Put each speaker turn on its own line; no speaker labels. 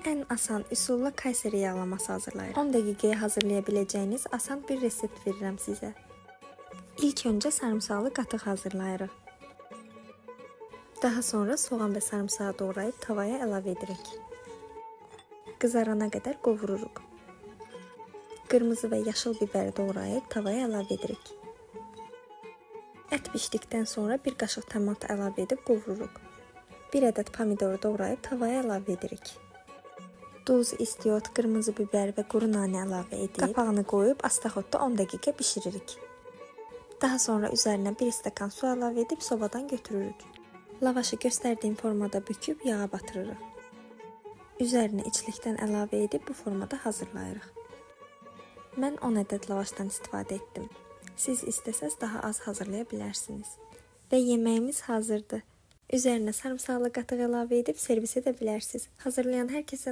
Ən asan üsulla Kayseri yağlaması hazırlayırıq. 10 dəqiqəyə hazırlaya biləcəyiniz asan bir resept verirəm sizə. İlk öncə sarımsaqlı qatıq hazırlayırıq. Daha sonra soğan və sarımsağı doğrayıb tavaya əlavə edirik. Qızarana qədər qovururuq. Qırmızı və yaşıl biberi doğrayıb tavaya əlavə edirik. Ət bişdikdən sonra bir qaşıq tomat əlavə edib qovururuq. 1 ədəd pomidoru doğrayıb tavaya əlavə edirik. Duz, istiot, qırmızı biber və quru nanə əlavə edib qapağını qoyub astaxotda 10 dəqiqə bişiririk. Daha sonra üzərinə 1 stəkan su əlavə edib sobadan götürürük. Lavaşı göstərdiyim formada büküb yağa batırırıq. Üzərinə içlikdən əlavə edib bu formada hazırlayırıq. Mən 10 ədəd lavaşdan istifadə etdim. Siz istəsəz daha az hazırlaya bilərsiniz. Və yeməyimiz hazırdır. Üzərinə sarımsaqlı qatıq əlavə edib servis edə bilərsiniz. Hazırlayan hər kəsə